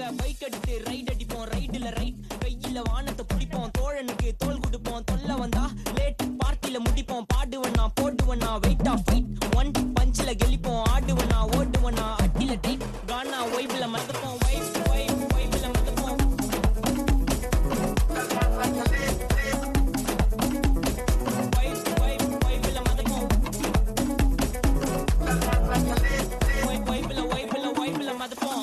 நாங்க பைக் எடுத்து ரைட் அடிப்போம், ரைடுல ரைட் கையில வானத்தை பிடிப்போம், தோழனுக்கு தோல் கொடுப்போம், தொல்ல வந்தா லேட் பார்ட்டில முடிப்போம், பாடுவனா போடுவனா வெயிட் ஆஃப் ஃபைட் ஒன் பஞ்சில கெளிப்போம், ஆடுவனா ஓடுவனா அட்டில டைட் கானா வைப்ல மதப்போம், வைப் வைப் வைப்ல மதப்போம், வைப் வைப் வைப்ல மதப்போம், வைப் வைப்ல வைப்ல வைப்ல மதப்போம்.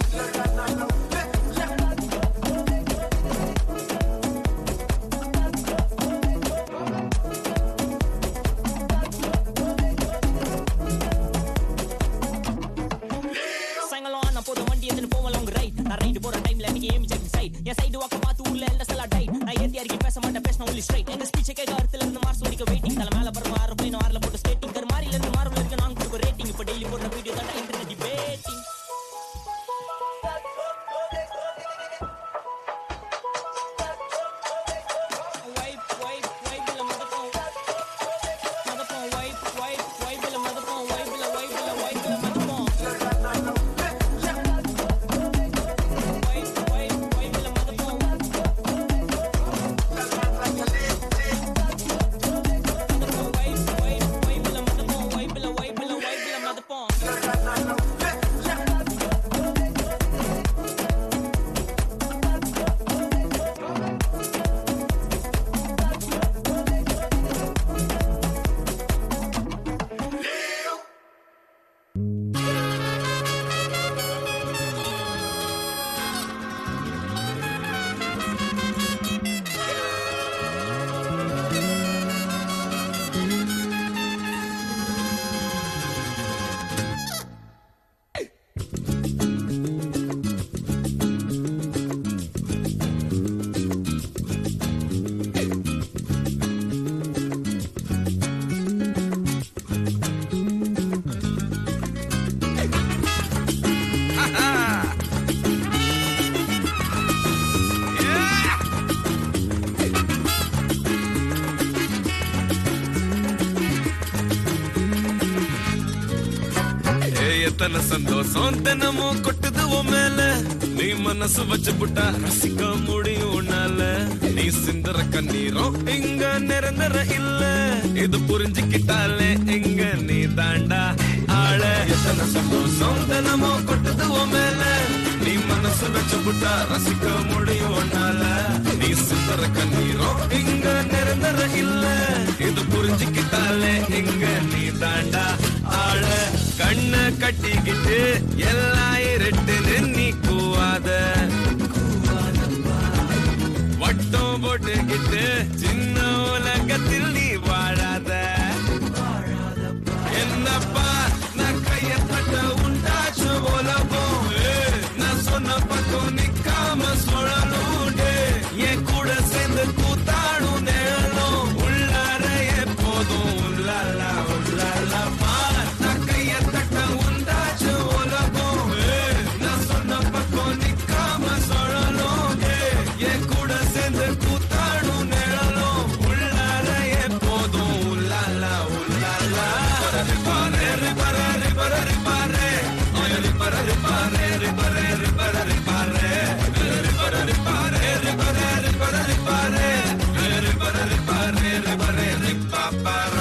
என் சைடு வாக்க பார்த்து ஊர்ல எல்லாம் செல்லா டை நான் ஏத்தி அறிக்கை பேச மாட்டேன் பேசின ஒன்லி ஸ்ட்ரைட் எங்க ஸ்பீச் கேட்க அர்த்தல இருந்து மார்ஸ் வரைக்கும் வெயிட்டிங் தலை மேல பரவ ஆறு போய் ஆறுல போட்டு ஸ்கேட்டிங் கருமாரில இருந்து மார்வல் இருக்கு நான் கொடுக்க ரேட்டிங் இப்போ டெய்லி போடுற வீடியோ தான் இன்டர்நெட் டிபேட்டிங் வைப் வைப் வைப்ல மதப்போம் மதப்போம் வைப் வைப் வைப்ல மதப்போம் வைப்ல வைப்ல வைப்ல மதப்போம் எத்தனை சந்தோஷம் தினமும் கொட்டுது உன் மேல நீ மனசு வச்சு புட்டா ரசிக்க முடியும் உன்னால நீ சிந்தர கண்ணீரும் இங்க நிரந்தர இல்ல இது புரிஞ்சுக்கிட்டாலே இங்க நீ தாண்டா ஆள எத்தனை சந்தோஷம் தினமும் கொட்டுது உன் மேல நீ மனசு வச்சு புட்டா ரசிக்க முடியும் உன்னால நீ சிந்தர கண்ணீரும் இங்க நிரந்தர இல்ல இது புரிஞ்சுக்கிட்டாலே இங்க நீ தாண்டா ஆள கண்ண கட்டிக்கிட்டு எல்லாம் இருட்டுன்னு நீ கூவாத வட்டம் போட்டுக்கிட்டு சின்ன உலகத்தில் நீ வாழாத என்னப்பா நான் கைய தட்ட உண்டாச்சு உலகம் நான் சொன்ன பக்கம் நிக்காம சொல்லணும் என் கூட சேர்ந்து கூத்தாடும் நேரம் உள்ளார எப்போதும் உள்ளாலா உள்ளாலா Para